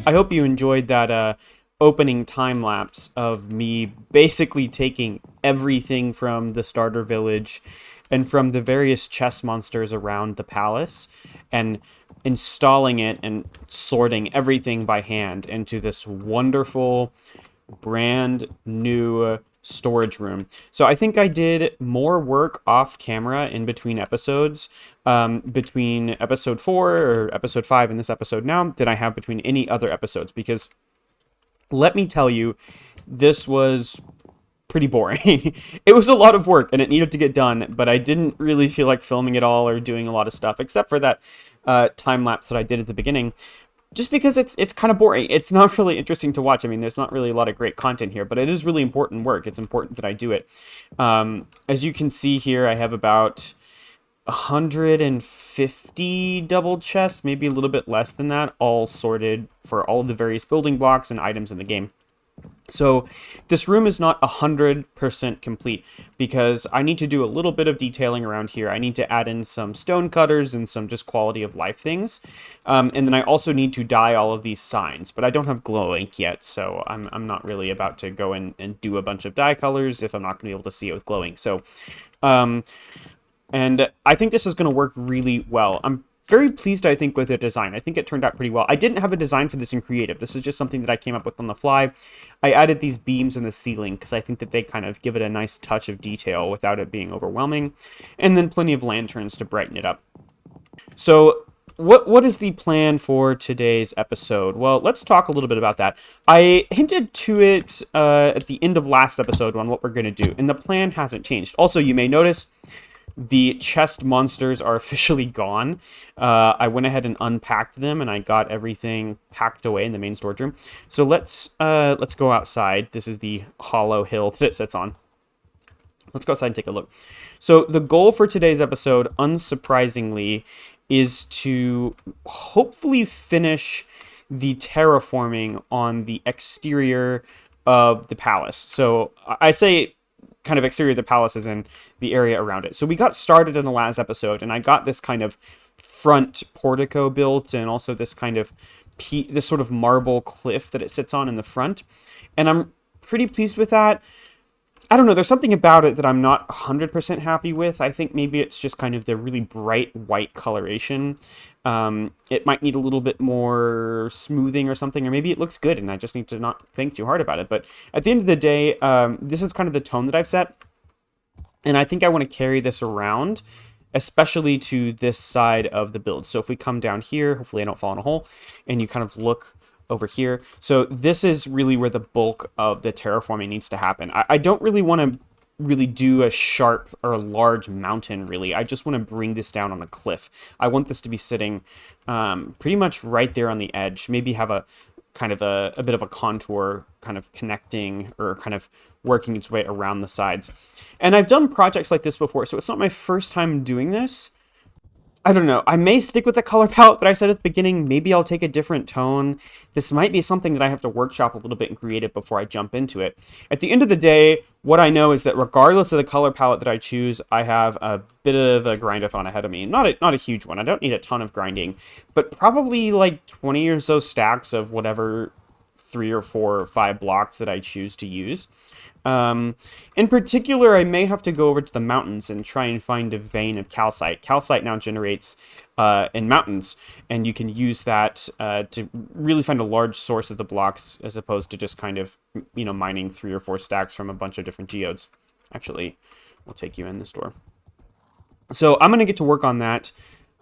I hope you enjoyed that opening time lapse of me basically taking everything from the starter village and from the various chess monsters around the palace and installing it and sorting everything by hand into this wonderful brand new storage room. So I think I did more work off camera in between episodes, between episode 4 or episode 5 and this episode now, than I have between any other episodes, because let me tell you, this was pretty boring. It was a lot of work and it needed to get done, but I didn't really feel like filming it all or doing a lot of stuff, except for that time lapse that I did at the beginning, just because it's kind of boring. It's not really interesting to watch. I mean, there's not really a lot of great content here, but it is really important work. It's important that I do it. As you can see here, I have about 150 double chests, maybe a little bit less than that, all sorted for all of the various building blocks and items in the game. So this room is not 100% complete because I need to do a little bit of detailing around here. I need to add in some stone cutters and some just quality of life things. And then I also need to dye all of these signs, but I don't have glow ink yet, so I'm not really about to go in and do a bunch of dye colors if I'm not going to be able to see it with glow ink. So, and I think this is going to work really well. I'm very pleased, I think, with the design. I think it turned out pretty well. I didn't have a design for this in creative. This is just something that I came up with on the fly. I added these beams in the ceiling because I think that they kind of give it a nice touch of detail without it being overwhelming. And then plenty of lanterns to brighten it up. So what is the plan for today's episode? Well, let's talk a little bit about that. I hinted to it at the end of last episode on what we're going to do, and the plan hasn't changed. Also, you may notice the chest monsters are officially gone. I went ahead and unpacked them, and I got everything packed away in the main storage room. So let's go outside. This is the hollow hill that it sits on. Let's go outside and take a look. So the goal for today's episode, unsurprisingly, is to hopefully finish the terraforming on the exterior of the palace. So I say kind of exterior of the palace is in the area around it. So we got started in the last episode, and I got this kind of front portico built, and also this kind of this sort of marble cliff that it sits on in the front. And I'm pretty pleased with that. I don't know, there's something about it that I'm not 100% happy with. I think maybe it's just kind of the really bright white coloration. It might need a little bit more smoothing or something, or maybe it looks good and I just need to not think too hard about it. But at the end of the day, this is kind of the tone that I've set, and I think I want to carry this around, especially to this side of the build. So if we come down here, hopefully I don't fall in a hole, and you kind of look over here. So this is really where the bulk of the terraforming needs to happen. I don't really want to really do a sharp or a large mountain, really. I just want to bring this down on a cliff. I want this to be sitting pretty much right there on the edge. Maybe have a kind of a bit of a contour kind of connecting or kind of working its way around the sides. And I've done projects like this before, so it's not my first time doing this. I don't know. I may stick with the color palette that I said at the beginning. Maybe I'll take a different tone. This might be something that I have to workshop a little bit and create it before I jump into it. At the end of the day, what I know is that regardless of the color palette that I choose, I have a bit of a grindathon ahead of me. Not a huge one. I don't need a ton of grinding, but probably like 20 or so stacks of whatever 3 or 4 or 5 blocks that I choose to use. In particular, I may have to go over to the mountains and try and find a vein of calcite. Calcite now generates in mountains, and you can use that to really find a large source of the blocks, as opposed to just kind of, you know, mining 3 or 4 stacks from a bunch of different geodes. Actually, we'll take you in this door. So I'm going to get to work on that.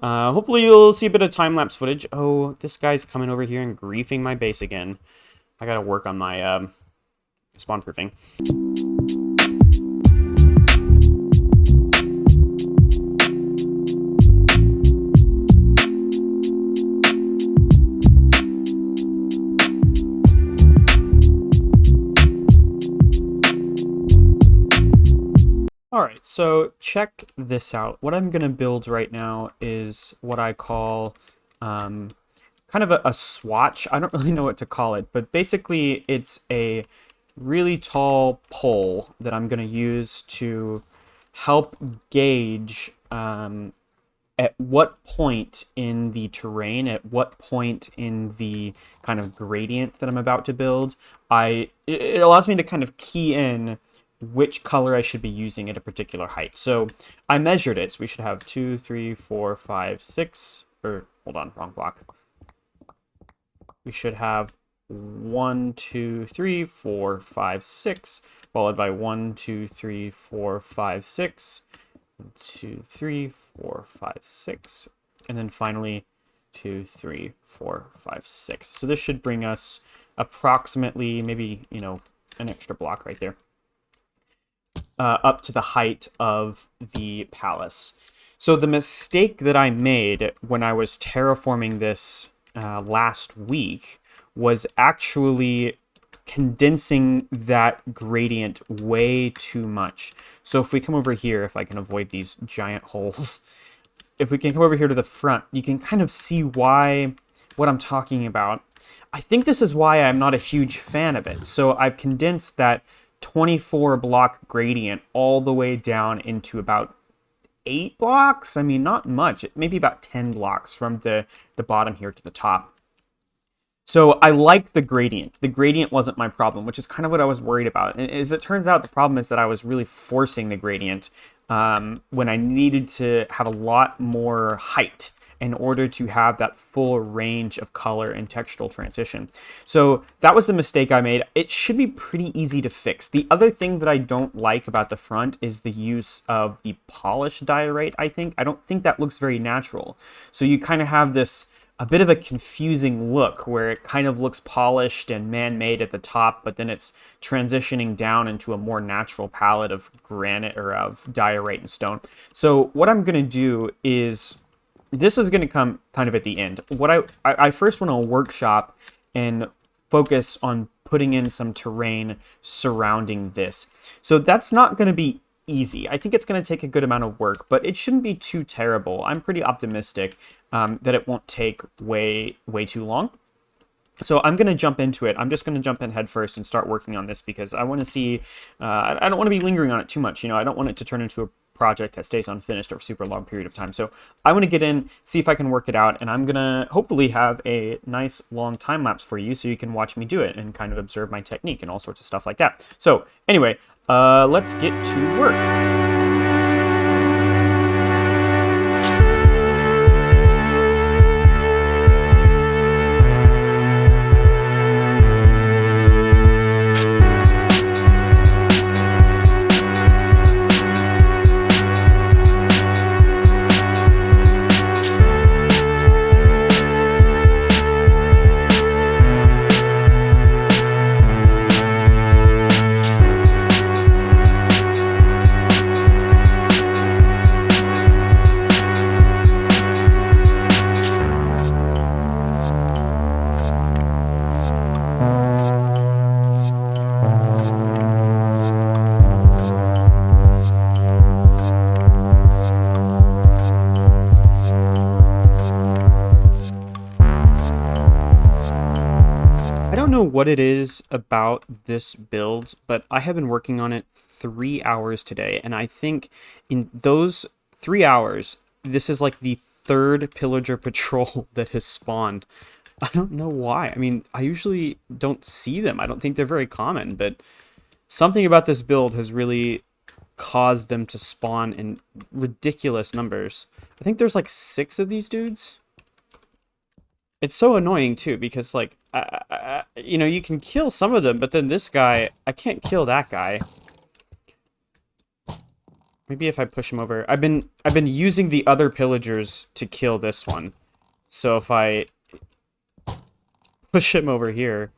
Hopefully you'll see a bit of time-lapse footage. Oh, this guy's coming over here and griefing my base again. I got to work on my spawn proofing. Alright, so check this out. What I'm going to build right now is what I call kind of a swatch. I don't really know what to call it, but basically it's a really tall pole that I'm going to use to help gauge a at what point in the terrain, at what point in the kind of gradient that I'm about to build, it allows me to kind of key in which color I should be using at a particular height. So I measured it. So we should have 2, 3, 4, 5, 6, or hold on, wrong block. We should have 1, 2, 3, 4, 5, 6, followed by 1, 2, 3, 4, 5, 6, 2, 3, 4, 5, 6, and then finally 2, 3, 4, 5, 6. So this should bring us approximately, maybe, you know, an extra block right there, up to the height of the palace. So the mistake that I made when I was terraforming this last week was actually condensing that gradient way too much. So if we come over here, if I can avoid these giant holes, if we can come over here to the front, you can kind of see what I'm talking about. I think this is why I'm not a huge fan of it. So I've condensed that 24 block gradient all the way down into about 8 blocks. I mean, not much, maybe about 10 blocks from the bottom here to the top. So I like the gradient. The gradient wasn't my problem, which is kind of what I was worried about. And as it turns out, the problem is that I was really forcing the gradient when I needed to have a lot more height in order to have that full range of color and textural transition. So that was the mistake I made. It should be pretty easy to fix. The other thing that I don't like about the front is the use of the polish diorite, I think. I don't think that looks very natural. So you kind of have this a bit of a confusing look where it kind of looks polished and man-made at the top, but then it's transitioning down into a more natural palette of granite or of diorite and stone. So what I'm going to do is, this is going to come kind of at the end. What I first want to workshop and focus on putting in some terrain surrounding this. So that's not going to be easy. I think it's going to take a good amount of work, but it shouldn't be too terrible. I'm pretty optimistic that it won't take way too long. So I'm going to jump into it. I'm just going to jump in head first and start working on this because I want to see, I don't want to be lingering on it too much. You know, I don't want it to turn into a project that stays unfinished over a super long period of time. So I want to get in, see if I can work it out, and I'm going to hopefully have a nice long time lapse for you so you can watch me do it and kind of observe my technique and all sorts of stuff like that. So anyway, let's get to work. What it is about this build, but I have been working on it 3 hours today, and I think in those 3 hours, this is like the third pillager patrol that has spawned. I don't know why. I mean, I usually don't see them. I don't think they're very common, but something about this build has really caused them to spawn in ridiculous numbers. I think there's like 6 of these dudes. It's so annoying, too, because, like, you know, you can kill some of them, but then this guy, I can't kill that guy. Maybe if I push him over. I've been using the other pillagers to kill this one. So if I push him over here.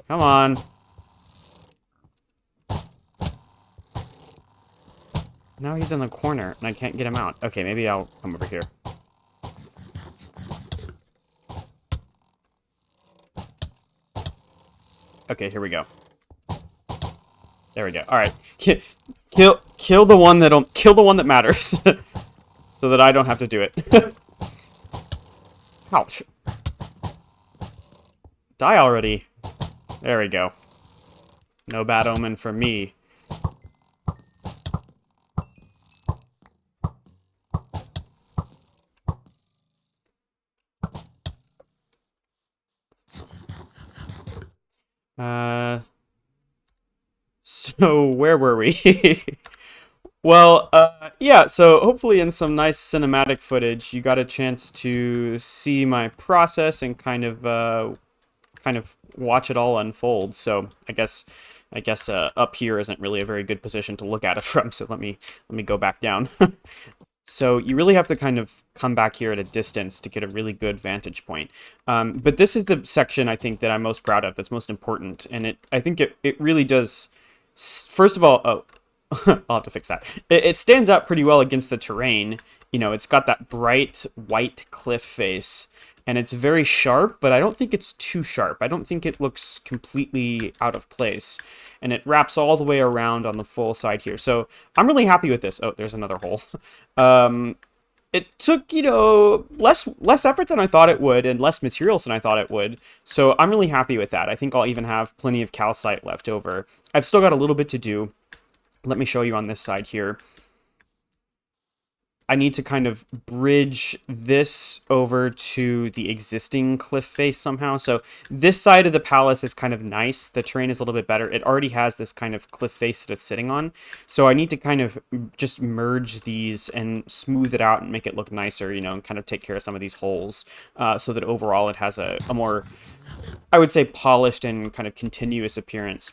Come on. Now he's in the corner, and I can't get him out. Okay, maybe I'll come over here. Okay, here we go. There we go. All right, kill the one that matters, so that I don't have to do it. Ouch! Die already. There we go. No bad omen for me. Uh, so where were we? Well, yeah, so hopefully in some nice cinematic footage, you got a chance to see my process and kind of watch it all unfold. So I guess up here isn't really a very good position to look at it from. So let me go back down. So you really have to kind of come back here at a distance to get a really good vantage point. But this is the section I think that I'm most proud of, that's most important, and I think it really does. First of all, oh, I'll have to fix that. It stands out pretty well against the terrain. You know, it's got that bright white cliff face, and it's very sharp, but I don't think it's too sharp. I don't think it looks completely out of place, and it wraps all the way around on the full side here. So I'm really happy with this. Oh, there's another hole. It took, less effort than I thought it would and less materials than I thought it would. So I'm really happy with that. I think I'll even have plenty of calcite left over. I've still got a little bit to do. Let me show you on this side here. I need to kind of bridge this over to the existing cliff face somehow. So this side of the palace is kind of nice. The terrain is a little bit better. It already has this kind of cliff face that it's sitting on. So I need to kind of just merge these and smooth it out and make it look nicer, and kind of take care of some of these holes so that overall it has a more, I would say, polished and kind of continuous appearance.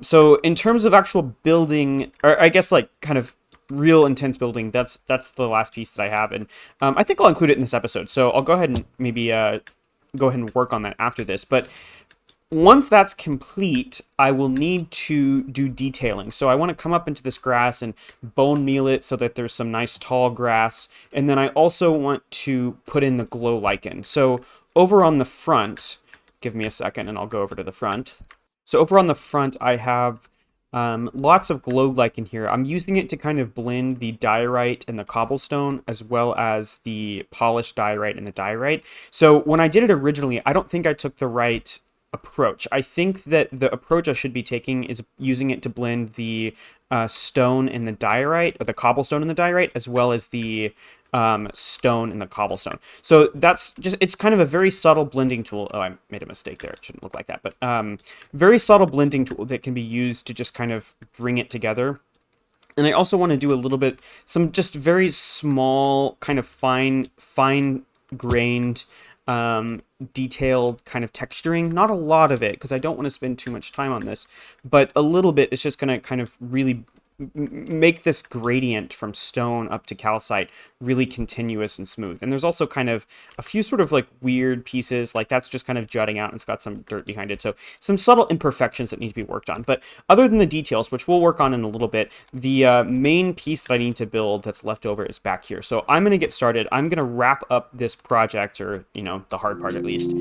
So in terms of actual building, or I guess like kind of real intense building, that's the last piece that I have, and I think I'll include it in this episode. So I'll go ahead and maybe go ahead and work on that after this. But once that's complete, I will need to do detailing. So I want to come up into this grass and bone meal it so that there's some nice tall grass. And then I also want to put in the glow lichen. So over on the front, give me a second and I'll go over to the front. So over on the front, I have lots of glow lichen here. I'm using it to kind of blend the diorite and the cobblestone, as well as the polished diorite and the diorite. So when I did it originally, I don't think I took the right approach. I think that the approach I should be taking is using it to blend the stone and the diorite, or the cobblestone and the diorite, as well as the stone and the cobblestone. So that's just, it's kind of a very subtle blending tool. Oh, I made a mistake there. It shouldn't look like that, but very subtle blending tool that can be used to just kind of bring it together. And I also want to do a little bit, some just very small, kind of fine grained, detailed kind of texturing. Not a lot of it, because I don't want to spend too much time on this, but a little bit. It's just going to kind of really make this gradient from stone up to calcite really continuous and smooth. And there's also kind of a few sort of like weird pieces, like that's just kind of jutting out and it's got some dirt behind it. So some subtle imperfections that need to be worked on. But other than the details, which we'll work on in a little bit, the main piece that I need to build that's left over is back here. So I'm going to get started. I'm going to wrap up this project, or, the hard part at least.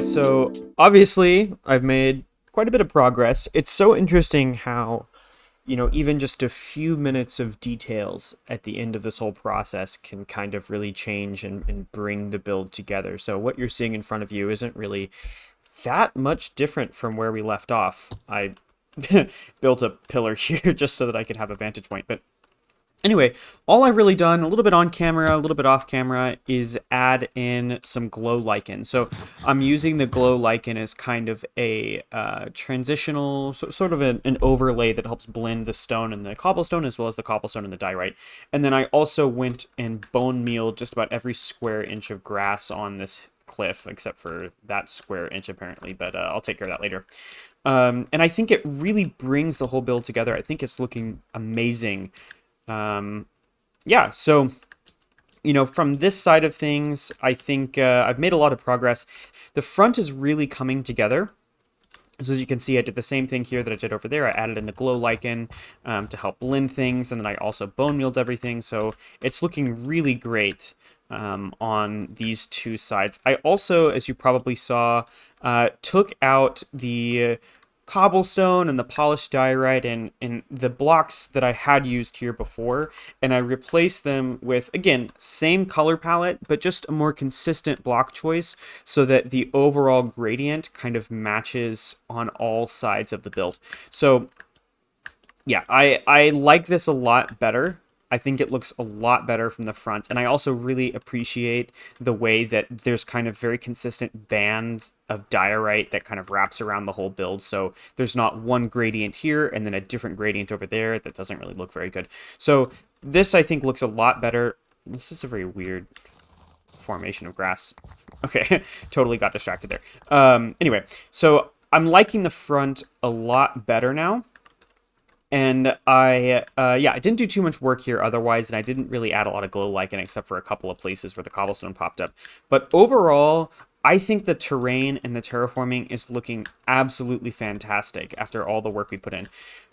So obviously I've made quite a bit of progress. It's so interesting how, even just a few minutes of details at the end of this whole process can kind of really change and bring the build together. So what you're seeing in front of you isn't really that much different from where we left off. I built a pillar here just so that I could have a vantage point, but anyway, all I've really done, a little bit on camera, a little bit off camera, is add in some glow lichen. So I'm using the glow lichen as kind of a transitional, sort of an overlay that helps blend the stone and the cobblestone, as well as the cobblestone and the diorite. And then I also went and bone mealed just about every square inch of grass on this cliff, except for that square inch apparently, but I'll take care of that later. And I think it really brings the whole build together. I think it's looking amazing. Yeah, so, from this side of things, I think I've made a lot of progress. The front is really coming together. So as you can see, I did the same thing here that I did over there. I added in the glow lichen to help blend things, and then I also bone mealed everything. So it's looking really great on these two sides. I also, as you probably saw, took out the cobblestone and the polished diorite and the blocks that I had used here before, and I replaced them with, again, same color palette, but just a more consistent block choice so that the overall gradient kind of matches on all sides of the build. So yeah, I like this a lot better. I think it looks a lot better from the front. And I also really appreciate the way that there's kind of very consistent band of diorite that kind of wraps around the whole build. So there's not one gradient here and then a different gradient over there. That doesn't really look very good. So this, I think, looks a lot better. This is a very weird formation of grass. Okay, totally got distracted there. Anyway, so I'm liking the front a lot better now. And I didn't do too much work here otherwise, and I didn't really add a lot of glow lichen except for a couple of places where the cobblestone popped up. But overall, I think the terrain and the terraforming is looking absolutely fantastic after all the work we put in.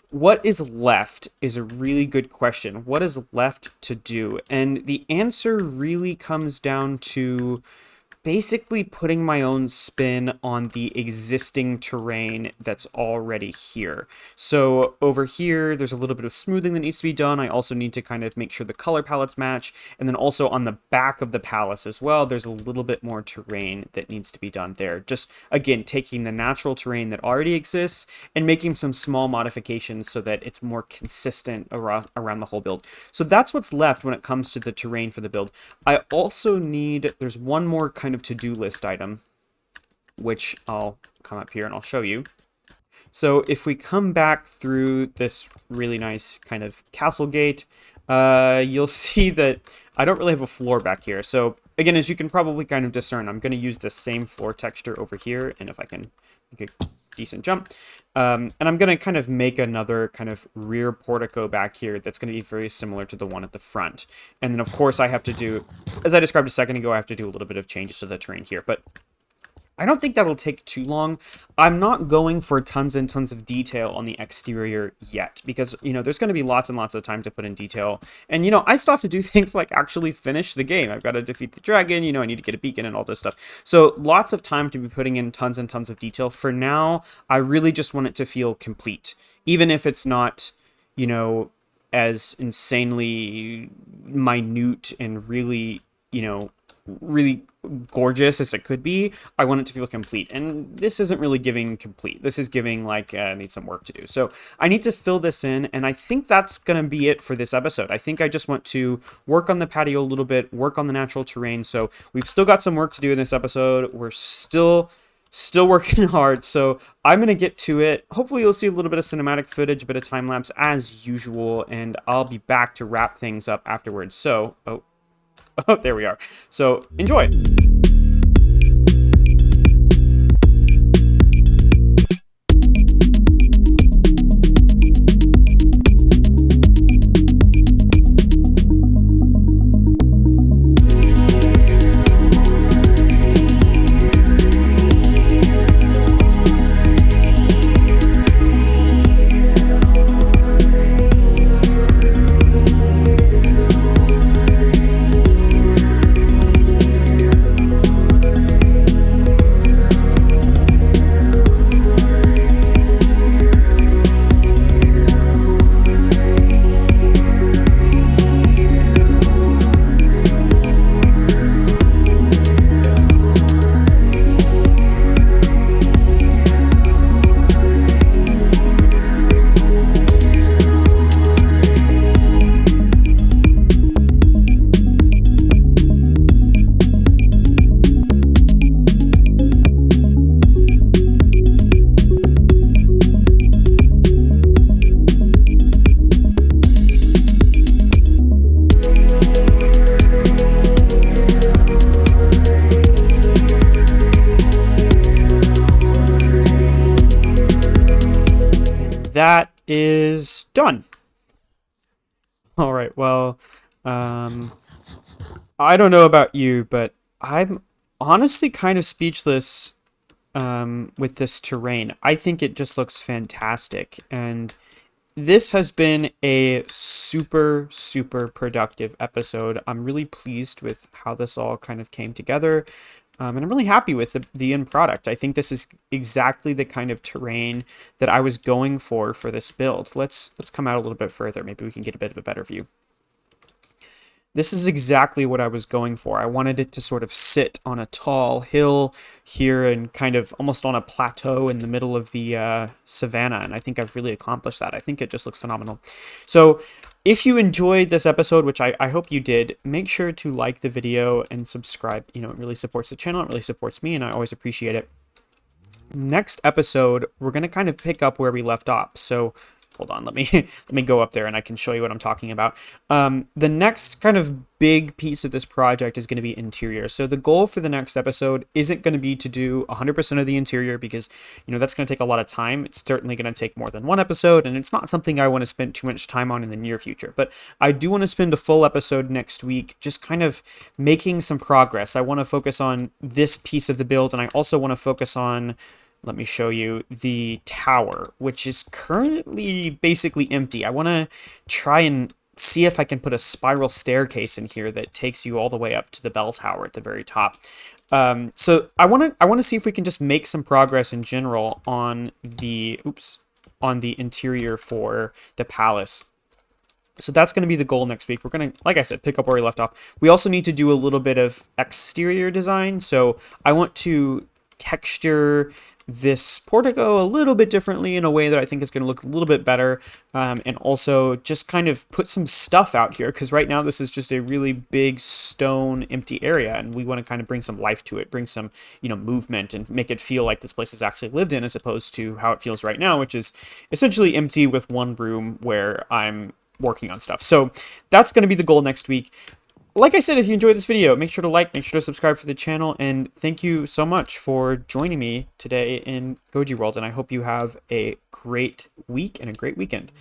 What is left is a really good question. What is left to do? And the answer really comes down to basically putting my own spin on the existing terrain that's already here. So over here, there's a little bit of smoothing that needs to be done. I also need to kind of make sure the color palettes match. And then also on the back of the palace as well, there's a little bit more terrain that needs to be done there. Just, again, taking the natural terrain that already exists and making some small modifications so that it's more consistent around the whole build. So that's what's left when it comes to the terrain for the build. I also need, there's one more kind of to-do list item, which I'll come up here and I'll show you. So if we come back through this really nice kind of castle gate, you'll see that I don't really have a floor back here. So again, as you can probably kind of discern, I'm going to use the same floor texture over here, and if I can make a decent jump. And I'm going to kind of make another kind of rear portico back here that's going to be very similar to the one at the front. And then, of course, I have to do, as I described a second ago, I have to do a little bit of changes to the terrain here. But I don't think that'll take too long. I'm not going for tons and tons of detail on the exterior yet because, you know, there's going to be lots and lots of time to put in detail. And, you know, I still have to do things like actually finish the game. I've got to defeat the dragon, you know, I need to get a beacon and all this stuff. So lots of time to be putting in tons and tons of detail. For now, I really just want it to feel complete, even if it's not, you know, as insanely minute and really, you know, really gorgeous as it could be. I want it to feel complete, and this isn't really giving complete. This is giving like need some work to do. So I need to fill this in, and I think that's gonna be it for this episode. I think I just want to work on the patio a little bit, work on the natural terrain. So we've still got some work to do in this episode. We're still working hard, so I'm gonna get to it. Hopefully you'll see a little bit of cinematic footage, a bit of time lapse as usual, and I'll be back to wrap things up afterwards. So oh, there we are. So enjoy. That is done. All right, well, I don't know about you, but I'm honestly kind of speechless with this terrain. I think it just looks fantastic, and this has been a super, super productive episode. I'm really pleased with how this all kind of came together. And I'm really happy with the end product. I think this is exactly the kind of terrain that I was going for this build. Let's come out a little bit further. Maybe we can get a bit of a better view. This is exactly what I was going for. I wanted it to sort of sit on a tall hill here and kind of almost on a plateau in the middle of the savannah, and I think I've really accomplished that. I think it just looks phenomenal. So if you enjoyed this episode, which I hope you did, make sure to like the video and subscribe. You know, it really supports the channel, it really supports me, and I always appreciate it. Next episode, we're going to kind of pick up where we left off. So hold on, let me go up there and I can show you what I'm talking about. The next kind of big piece of this project is going to be interior. So the goal for the next episode isn't going to be to do 100% of the interior, because, you know, that's going to take a lot of time. It's certainly going to take more than one episode, and it's not something I want to spend too much time on in the near future. But I do want to spend a full episode next week just kind of making some progress. I want to focus on this piece of the build, and I also want to focus on, let me show you the tower, which is currently basically empty. I want to try and see if I can put a spiral staircase in here that takes you all the way up to the bell tower at the very top. So I want to see if we can just make some progress in general on the interior for the palace. So that's going to be the goal next week. We're going to, like I said, pick up where we left off. We also need to do a little bit of exterior design. So I want to texture this portico a little bit differently in a way that I think is going to look a little bit better, and also just kind of put some stuff out here, because right now this is just a really big stone empty area, and we want to kind of bring some life to it, bring some, you know, movement, and make it feel like this place is actually lived in, as opposed to how it feels right now, which is essentially empty with one room where I'm working on stuff. So that's going to be the goal next week. Like I said, if you enjoyed this video, make sure to like, make sure to subscribe for the channel, and thank you so much for joining me today in Goji World, and I hope you have a great week and a great weekend.